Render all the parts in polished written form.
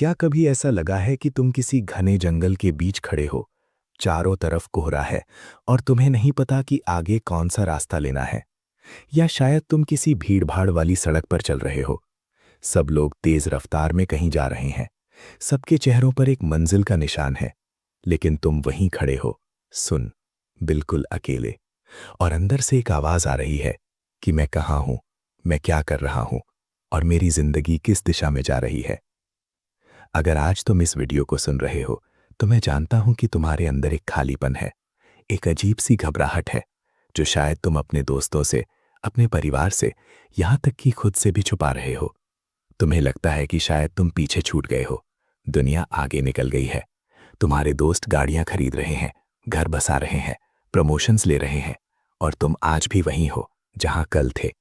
क्या कभी ऐसा लगा है कि तुम किसी घने जंगल के बीच खड़े हो, चारों तरफ कोहरा है और तुम्हें नहीं पता कि आगे कौन सा रास्ता लेना है? या शायद तुम किसी भीड़-भाड़ वाली सड़क पर चल रहे हो। सब लोग तेज रफ्तार में कहीं जा रहे हैं। सबके चेहरों पर एक मंजिल का निशान है, लेकिन तुम वहीं खड़े हो, सुन, बिल्कुल अकेले। और अंदर से एक आवाज आ रही है कि मैं कहाँ हूं, मैं क्या कर रहा हूं और मेरी जिंदगी किस दिशा में जा रही है। अगर आज तुम इस वीडियो को सुन रहे हो, तो मैं जानता हूं कि तुम्हारे अंदर एक खालीपन है, एक अजीब सी घबराहट है, जो शायद तुम अपने दोस्तों से, अपने परिवार से, यहां तक कि खुद से भी छुपा रहे हो। तुम्हें लगता है कि शायद तुम पीछे छूट गए हो, दुनिया आगे निकल गई है। तुम्हारे दोस्त गाड़ियां खरीद रहे हैं, घर बसा रहे हैं, प्रमोशंस ले रहे हैं, और तुम आज भी वहीं हो जहां कल थे,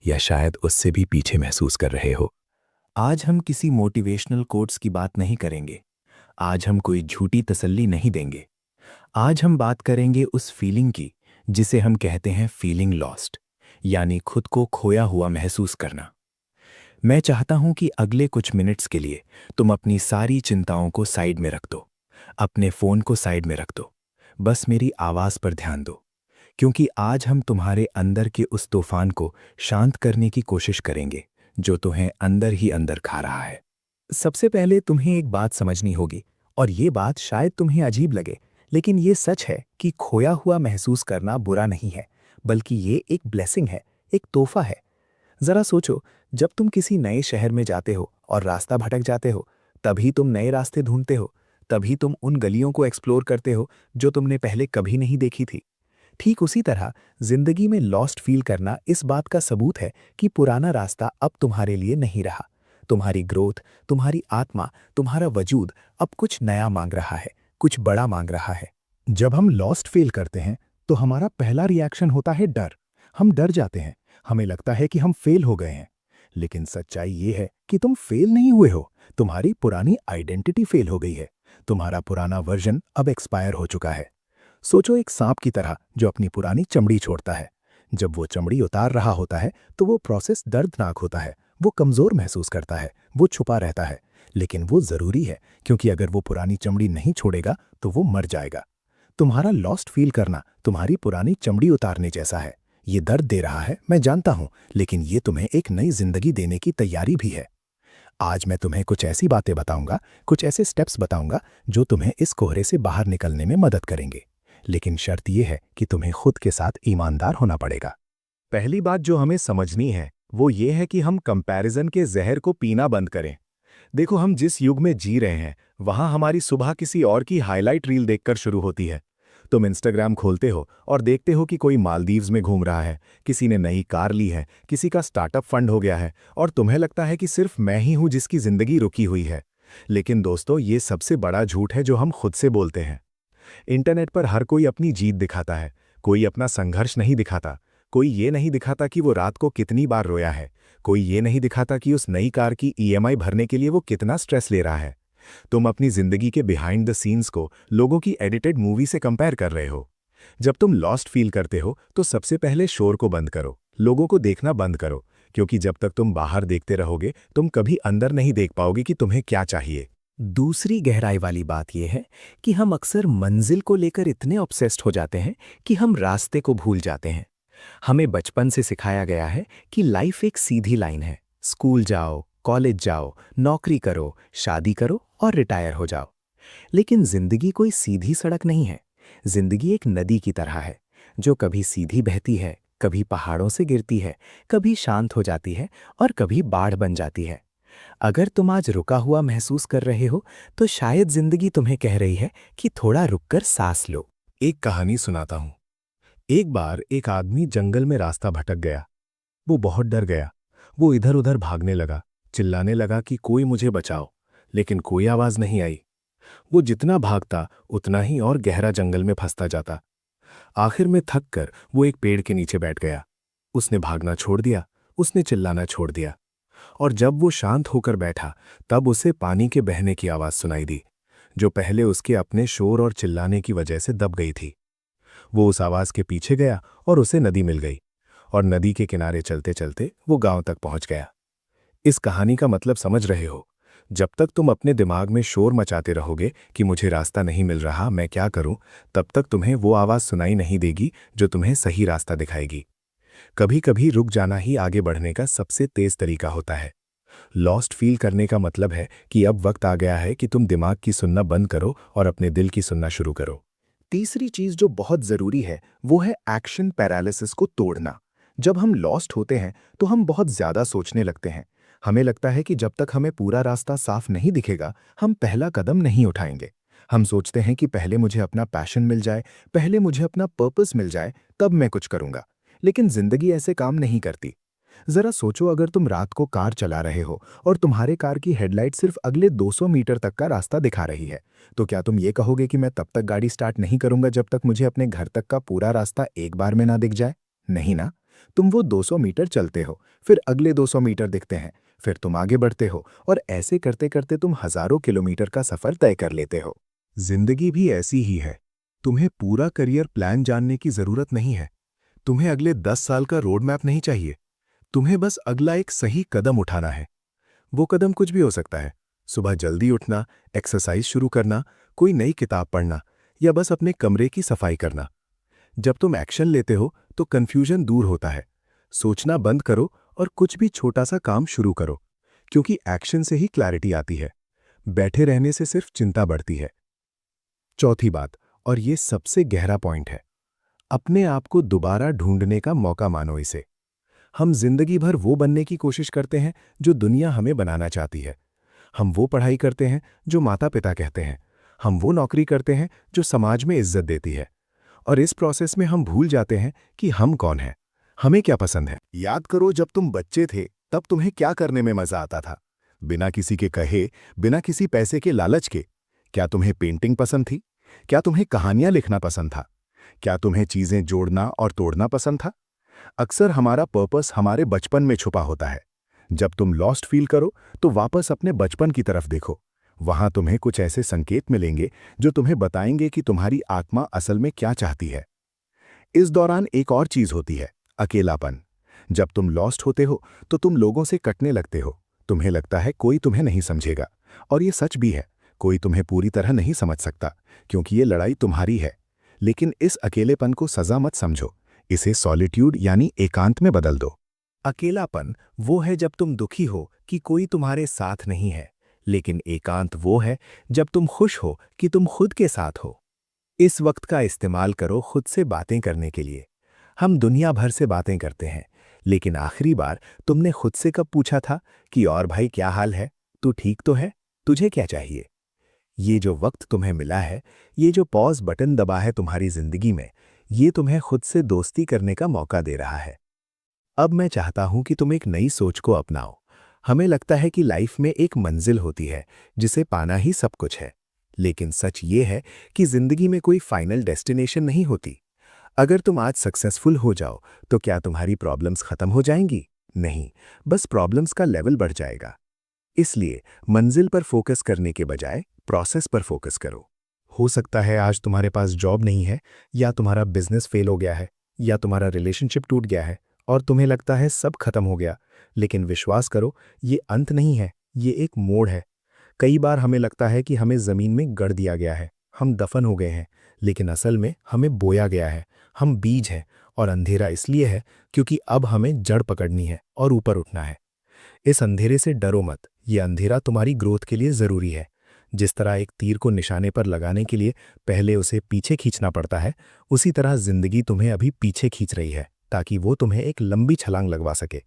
या शायद उससे भी पीछे महसूस कर रहे हो। आज हम किसी मोटिवेशनल कोट्स की बात नहीं करेंगे। आज हम कोई झूठी तसल्ली नहीं देंगे। आज हम बात करेंगे उस फीलिंग की जिसे हम कहते हैं फीलिंग लॉस्ट, यानी खुद को खोया हुआ महसूस करना। मैं चाहता हूं कि अगले कुछ मिनट्स के लिए तुम अपनी सारी चिंताओं को साइड में रख दो, अपने फोन को साइड में रख दो, बस मेरी आवाज पर ध्यान दो, क्योंकि आज हम तुम्हारे अंदर के उस तूफान को शांत करने की कोशिश करेंगे जो तुम्हें अंदर ही अंदर खा रहा है। सबसे पहले तुम्हें एक बात समझनी होगी, और ये बात शायद तुम्हें अजीब लगे, लेकिन ये सच है कि खोया हुआ महसूस करना बुरा नहीं है, बल्कि ये एक ब्लेसिंग है, एक तोहफा है। जरा सोचो, जब तुम किसी नए शहर में जाते हो और रास्ता भटक जाते हो, तभी तुम नए रास्ते ढूंढते हो, तभी तुम उन गलियों को एक्सप्लोर करते हो जो तुमने पहले कभी नहीं देखी थी। ठीक उसी तरह जिंदगी में लॉस्ट फील करना इस बात का सबूत है कि पुराना रास्ता अब तुम्हारे लिए नहीं रहा। तुम्हारी ग्रोथ, तुम्हारी आत्मा, तुम्हारा वजूद अब कुछ नया मांग रहा है, कुछ बड़ा मांग रहा है। जब हम लॉस्ट फील करते हैं तो हमारा पहला रिएक्शन होता है डर। हम डर जाते हैं, हमें लगता है कि हम फेल हो गए हैं। लेकिन सच्चाई ये है कि तुम फेल नहीं हुए हो, तुम्हारी पुरानी आइडेंटिटी फेल हो गई है। तुम्हारा पुराना वर्जन अब एक्सपायर हो चुका है। सोचो एक सांप की तरह जो अपनी पुरानी चमड़ी छोड़ता है। जब वो चमड़ी उतार रहा होता है तो वो प्रोसेस दर्दनाक होता है, वो कमजोर महसूस करता है, वो छुपा रहता है। लेकिन वो जरूरी है, क्योंकि अगर वो पुरानी चमड़ी नहीं छोड़ेगा तो वो मर जाएगा। तुम्हारा लॉस्ट फील करना तुम्हारी पुरानी चमड़ी उतारने जैसा है। ये दर्द दे रहा है, मैं जानता हूं, लेकिन ये तुम्हें एक नई जिंदगी देने की तैयारी भी है। आज मैं तुम्हें कुछ ऐसी बातें बताऊंगा, कुछ ऐसे स्टेप्स बताऊंगा जो तुम्हें इस कोहरे से बाहर निकलने में मदद करेंगे। लेकिन शर्त यह है कि तुम्हें खुद के साथ ईमानदार होना पड़ेगा। पहली बात जो हमें समझनी है वो ये है कि हम कंपैरिजन के जहर को पीना बंद करें। देखो, हम जिस युग में जी रहे हैं वहां हमारी सुबह किसी और की हाईलाइट रील देखकर शुरू होती है। तुम इंस्टाग्राम खोलते हो और देखते हो कि कोई मालदीव्स में घूम रहा है, किसी ने नई कार ली है, किसी का स्टार्टअप फंड हो गया है, और तुम्हें लगता है कि सिर्फ मैं ही हूं जिसकी जिंदगी रुकी हुई है। लेकिन दोस्तों, ये सबसे बड़ा झूठ है जो हम खुद से बोलते हैं। इंटरनेट पर हर कोई अपनी जीत दिखाता है, कोई अपना संघर्ष नहीं दिखाता। कोई ये नहीं दिखाता कि वो रात को कितनी बार रोया है, कोई ये नहीं दिखाता कि उस नई कार की ईएमआई भरने के लिए वो कितना स्ट्रेस ले रहा है। तुम अपनी जिंदगी के बिहाइंड द सीन्स को लोगों की एडिटेड मूवी से कंपेयर कर रहे हो। जब तुम लॉस्ट फील करते हो तो सबसे पहले शोर को बंद करो, लोगों को देखना बंद करो, क्योंकि जब तक तुम बाहर देखते रहोगे तुम कभी अंदर नहीं देख पाओगे कि तुम्हें क्या चाहिए। दूसरी गहराई वाली बात यह है कि हम अक्सर मंजिल को लेकर इतने ऑब्सेस्ड हो जाते हैं कि हम रास्ते को भूल जाते हैं। हमें बचपन से सिखाया गया है कि लाइफ एक सीधी लाइन है, स्कूल जाओ, कॉलेज जाओ, नौकरी करो, शादी करो और रिटायर हो जाओ। लेकिन जिंदगी कोई सीधी सड़क नहीं है। जिंदगी एक नदी की तरह है, जो कभी सीधी बहती है, कभी पहाड़ों से गिरती है, कभी शांत हो जाती है और कभी बाढ़ बन जाती है। अगर तुम आज रुका हुआ महसूस कर रहे हो तो शायद जिंदगी तुम्हें कह रही है कि थोड़ा रुककर सांस लो। एक कहानी सुनाता हूं। एक बार एक आदमी जंगल में रास्ता भटक गया। वो बहुत डर गया। वो इधर उधर भागने लगा, चिल्लाने लगा कि कोई मुझे बचाओ, लेकिन कोई आवाज नहीं आई। वो जितना भागता उतना ही और गहरा जंगल में फंसता जाता। आखिर में थक कर वो एक पेड़ के नीचे बैठ गया। उसने भागना छोड़ दिया, उसने चिल्लाना छोड़ दिया, और जब वो शांत होकर बैठा तब उसे पानी के बहने की आवाज सुनाई दी, जो पहले उसके अपने शोर और चिल्लाने की वजह से दब गई थी। वो उस आवाज के पीछे गया और उसे नदी मिल गई, और नदी के किनारे चलते चलते वो गांव तक पहुंच गया। इस कहानी का मतलब समझ रहे हो? जब तक तुम अपने दिमाग में शोर मचाते रहोगे कि मुझे रास्ता नहीं मिल रहा, मैं क्या करूं, तब तक तुम्हें वो आवाज़ सुनाई नहीं देगी जो तुम्हें सही रास्ता दिखाएगी। कभी कभी रुक जाना ही आगे बढ़ने का सबसे तेज तरीका होता है। लॉस्ट फील करने का मतलब है कि अब वक्त आ गया है कि तुम दिमाग की सुनना बंद करो और अपने दिल की सुनना शुरू करो। तीसरी चीज जो बहुत जरूरी है वो है एक्शन पैरालिसिस को तोड़ना। जब हम लॉस्ट होते हैं तो हम बहुत ज्यादा सोचने लगते हैं। हमें लगता है कि जब तक हमें पूरा रास्ता साफ नहीं दिखेगा, हम पहला कदम नहीं उठाएंगे। हम सोचते हैं कि पहले मुझे अपना पैशन मिल जाए, पहले मुझे अपना पर्पस मिल जाए, तब मैं कुछ करूंगा। लेकिन जिंदगी ऐसे काम नहीं करती। जरा सोचो, अगर तुम रात को कार चला रहे हो और तुम्हारे कार की हेडलाइट सिर्फ अगले 200 मीटर तक का रास्ता दिखा रही है, तो क्या तुम ये कहोगे कि मैं तब तक गाड़ी स्टार्ट नहीं करूंगा जब तक मुझे अपने घर तक का पूरा रास्ता एक बार में ना दिख जाए? नहीं ना। तुम वो 200 मीटर चलते हो, फिर अगले 200 मीटर दिखते हैं, फिर तुम आगे बढ़ते हो और ऐसे करते करते तुम हजारों किलोमीटर का सफर तय कर लेते हो। जिंदगी भी ऐसी ही है। तुम्हें पूरा करियर प्लान जानने की जरूरत नहीं है। तुम्हें अगले 10 साल का रोड मैप नहीं चाहिए। तुम्हें बस अगला एक सही कदम उठाना है। वो कदम कुछ भी हो सकता है। सुबह जल्दी उठना, एक्सरसाइज शुरू करना, कोई नई किताब पढ़ना या बस अपने कमरे की सफाई करना। जब तुम एक्शन लेते हो तो कंफ्यूजन दूर होता है। सोचना बंद करो और कुछ भी छोटा सा काम शुरू करो, क्योंकि एक्शन से ही क्लैरिटी आती है। बैठे रहने से सिर्फ चिंता बढ़ती है। चौथी बात, और ये सबसे गहरा पॉइंट है, अपने आप को दोबारा ढूंढने का मौका मानो इसे। हम जिंदगी भर वो बनने की कोशिश करते हैं जो दुनिया हमें बनाना चाहती है। हम वो पढ़ाई करते हैं जो माता पिता कहते हैं। हम वो नौकरी करते हैं जो समाज में इज्जत देती है। और इस प्रोसेस में हम भूल जाते हैं कि हम कौन हैं, हमें क्या पसंद है। याद करो, जब तुम बच्चे थे तब तुम्हें क्या करने में मजा आता था? बिना किसी के कहे, बिना किसी पैसे के लालच के। क्या तुम्हें पेंटिंग पसंद थी? क्या तुम्हें कहानियां लिखना पसंद था? क्या तुम्हें चीजें जोड़ना और तोड़ना पसंद था? अक्सर हमारा पर्पस हमारे बचपन में छुपा होता है। जब तुम लॉस्ट फील करो तो वापस अपने बचपन की तरफ देखो। वहां तुम्हें कुछ ऐसे संकेत मिलेंगे जो तुम्हें बताएंगे कि तुम्हारी आत्मा असल में क्या चाहती है। इस दौरान एक और चीज होती है, अकेलापन। जब तुम लॉस्ट होते हो तो तुम लोगों से कटने लगते हो। तुम्हें लगता है कोई तुम्हें नहीं समझेगा। और ये सच भी है, कोई तुम्हें पूरी तरह नहीं समझ सकता, क्योंकि ये लड़ाई तुम्हारी है। लेकिन इस अकेलेपन को सजा मत समझो, इसे सॉलिट्यूड यानी एकांत में बदल दो। अकेलापन वो है जब तुम दुखी हो कि कोई तुम्हारे साथ नहीं है, लेकिन एकांत वो है जब तुम खुश हो कि तुम खुद के साथ हो। इस वक्त का इस्तेमाल करो खुद से बातें करने के लिए। हम दुनिया भर से बातें करते हैं, लेकिन आखिरी बार तुमने खुद से कब पूछा था कि और भाई क्या हाल है, तू ठीक तो है, तुझे क्या चाहिए? ये जो वक्त तुम्हें मिला है, ये जो पॉज बटन दबा है तुम्हारी जिंदगी में, ये तुम्हें खुद से दोस्ती करने का मौका दे रहा है। अब मैं चाहता हूं कि तुम एक नई सोच को अपनाओ। हमें लगता है कि लाइफ में एक मंजिल होती है जिसे पाना ही सब कुछ है, लेकिन सच ये है कि जिंदगी में कोई फाइनल डेस्टिनेशन नहीं होती। अगर तुम आज सक्सेसफुल हो जाओ तो क्या तुम्हारी प्रॉब्लम्स खत्म हो जाएंगी? नहीं, बस प्रॉब्लम्स का लेवल बढ़ जाएगा। इसलिए मंजिल पर फोकस करने के बजाय प्रोसेस पर फोकस करो। हो सकता है आज तुम्हारे पास जॉब नहीं है, या तुम्हारा बिजनेस फेल हो गया है, या तुम्हारा रिलेशनशिप टूट गया है और तुम्हें लगता है सब खत्म हो गया। लेकिन विश्वास करो, ये अंत नहीं है, ये एक मोड़ है। कई बार हमें लगता है कि हमें जमीन में गड़ दिया गया है, हम दफन हो गए हैं, लेकिन असल में हमें बोया गया है। हम बीज हैं, और अंधेरा इसलिए है क्योंकि अब हमें जड़ पकड़नी है और ऊपर उठना है। इस अंधेरे से डरो मत, ये अंधेरा तुम्हारी ग्रोथ के लिए जरूरी है। जिस तरह एक तीर को निशाने पर लगाने के लिए पहले उसे पीछे खींचना पड़ता है, उसी तरह जिंदगी तुम्हें अभी पीछे खींच रही है ताकि वो तुम्हें एक लंबी छलांग लगवा सके।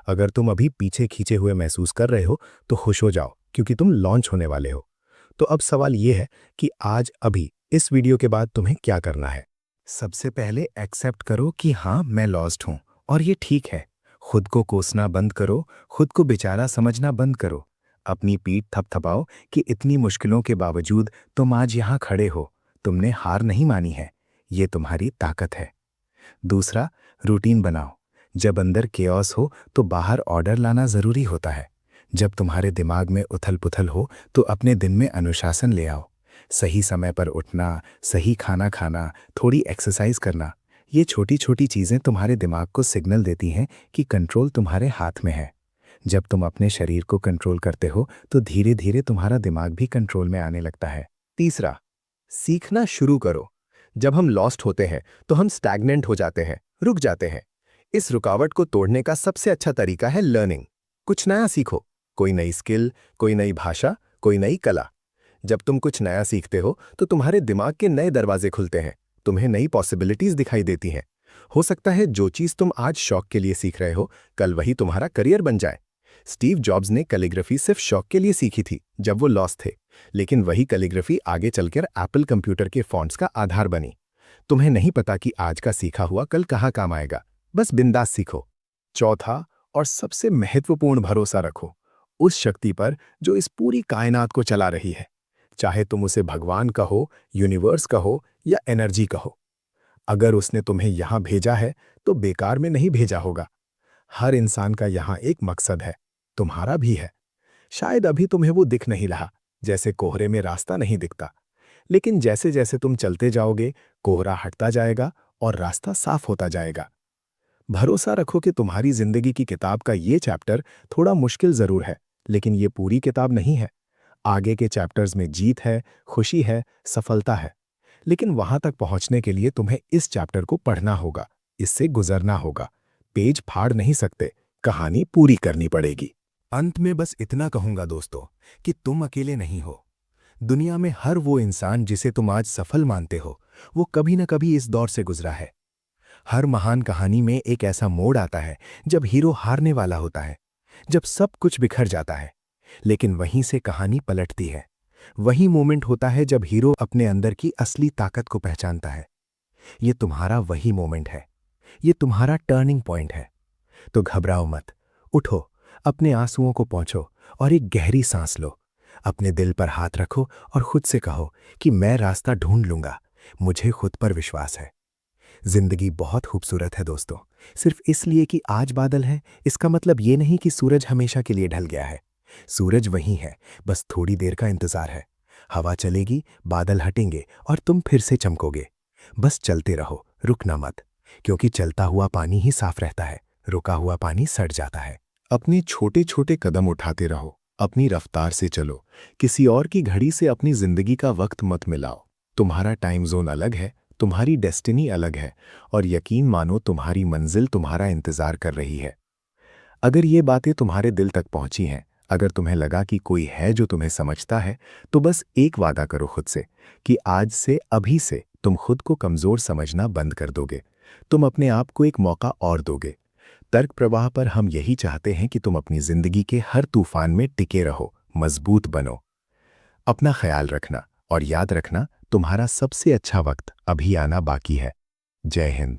अगर तुम अभी पीछे खींचे हुए महसूस कर रहे हो तो खुश हो जाओ, क्योंकि तुम लॉन्च होने वाले हो। तो अब सवाल ये है कि आज अभी इस वीडियो के बाद तुम्हें क्या करना है। सबसे पहले एक्सेप्ट करो कि हाँ, मैं लॉस्ट हूं और ये ठीक है। खुद को कोसना बंद करो, खुद को बेचारा समझना बंद करो। अपनी पीठ थपथपाओ कि इतनी मुश्किलों के बावजूद तुम आज यहाँ खड़े हो। तुमने हार नहीं मानी है, ये तुम्हारी ताकत है। दूसरा, रूटीन बनाओ। जब अंदर केओस हो तो बाहर ऑर्डर लाना जरूरी होता है। जब तुम्हारे दिमाग में उथल पुथल हो तो अपने दिन में अनुशासन ले आओ। सही समय पर उठना, सही खाना खाना, थोड़ी एक्सरसाइज करना, ये छोटी छोटी चीजें तुम्हारे दिमाग को सिग्नल देती हैं कि कंट्रोल तुम्हारे हाथ में है। जब तुम अपने शरीर को कंट्रोल करते हो तो धीरे धीरे तुम्हारा दिमाग भी कंट्रोल में आने लगता है। तीसरा, सीखना शुरू करो। जब हम लॉस्ट होते हैं तो हम स्टैग्नेंट हो जाते हैं, रुक जाते हैं। इस रुकावट को तोड़ने का सबसे अच्छा तरीका है लर्निंग। कुछ नया सीखो, कोई नई स्किल, कोई नई भाषा, कोई नई कला। जब तुम कुछ नया सीखते हो तो तुम्हारे दिमाग के नए दरवाजे खुलते हैं, तुम्हें नई पॉसिबिलिटीज दिखाई देती हैं। हो सकता है जो चीज तुम आज शौक के लिए सीख रहे हो, कल वही तुम्हारा करियर बन जाए। स्टीव जॉब्स ने कैलीग्राफी सिर्फ शौक के लिए सीखी थी जब वो लॉस्ट थे, लेकिन वही कैलीग्राफी आगे चलकर एप्पल कंप्यूटर के फॉन्ट्स का आधार बनी। तुम्हें नहीं पता कि आज का सीखा हुआ कल कहाँ काम आएगा, बस बिंदास सीखो। चौथा और सबसे महत्वपूर्ण, भरोसा रखो उस शक्ति पर जो इस पूरी कायनात को चला रही है। चाहे तुम उसे भगवान कहो, यूनिवर्स कहो या एनर्जी कहो। अगर उसने तुम्हें यहां भेजा है तो बेकार में नहीं भेजा होगा। हर इंसान का यहां एक मकसद है, तुम्हारा भी है। शायद अभी तुम्हें वो दिख नहीं रहा, जैसे कोहरे में रास्ता नहीं दिखता, लेकिन जैसे जैसे तुम चलते जाओगे कोहरा हटता जाएगा और रास्ता साफ होता जाएगा। भरोसा रखो कि तुम्हारी जिंदगी की किताब का ये चैप्टर थोड़ा मुश्किल जरूर है, लेकिन ये पूरी किताब नहीं है। आगे के चैप्टर्स में जीत है, खुशी है, सफलता है। लेकिन वहां तक पहुंचने के लिए तुम्हें इस चैप्टर को पढ़ना होगा, इससे गुजरना होगा। पेज फाड़ नहीं सकते, कहानी पूरी करनी पड़ेगी। अंत में बस इतना कहूंगा दोस्तों कि तुम अकेले नहीं हो। दुनिया में हर वो इंसान जिसे तुम आज सफल मानते हो, वो कभी न कभी इस दौर से गुजरा है। हर महान कहानी में एक ऐसा मोड़ आता है जब हीरो हारने वाला होता है, जब सब कुछ बिखर जाता है, लेकिन वहीं से कहानी पलटती है। वही मोमेंट होता है जब हीरो अपने अंदर की असली ताकत को पहचानता है। ये तुम्हारा वही मोमेंट है, ये तुम्हारा टर्निंग पॉइंट है। तो घबराओ मत, उठो, अपने आंसुओं को पोंछो और एक गहरी सांस लो। अपने दिल पर हाथ रखो और खुद से कहो कि मैं रास्ता ढूंढ लूंगा, मुझे खुद पर विश्वास है। जिंदगी बहुत खूबसूरत है दोस्तों। सिर्फ इसलिए कि आज बादल है, इसका मतलब ये नहीं कि सूरज हमेशा के लिए ढल गया है। सूरज वहीं है, बस थोड़ी देर का इंतजार है। हवा चलेगी, बादल हटेंगे और तुम फिर से चमकोगे। बस चलते रहो, रुकना मत, क्योंकि चलता हुआ पानी ही साफ रहता है, रुका हुआ पानी सड़ जाता है। अपने छोटे छोटे कदम उठाते रहो, अपनी रफ्तार से चलो। किसी और की घड़ी से अपनी जिंदगी का वक्त मत मिलाओ। तुम्हारा टाइम जोन अलग है, तुम्हारी डेस्टिनी अलग है, और यकीन मानो तुम्हारी मंजिल तुम्हारा इंतजार कर रही है। अगर ये बातें तुम्हारे दिल तक पहुंची हैं, अगर तुम्हें लगा कि कोई है जो तुम्हें समझता है, तो बस एक वादा करो खुद से कि आज से, अभी से तुम खुद को कमजोर समझना बंद कर दोगे। तुम अपने आप को एक मौका और दोगे। तर्क प्रवाह पर हम यही चाहते हैं कि तुम अपनी जिंदगी के हर तूफान में टिके रहो, मजबूत बनो। अपना ख्याल रखना और याद रखना, तुम्हारा सबसे अच्छा वक्त अभी आना बाकी है। जय हिंद।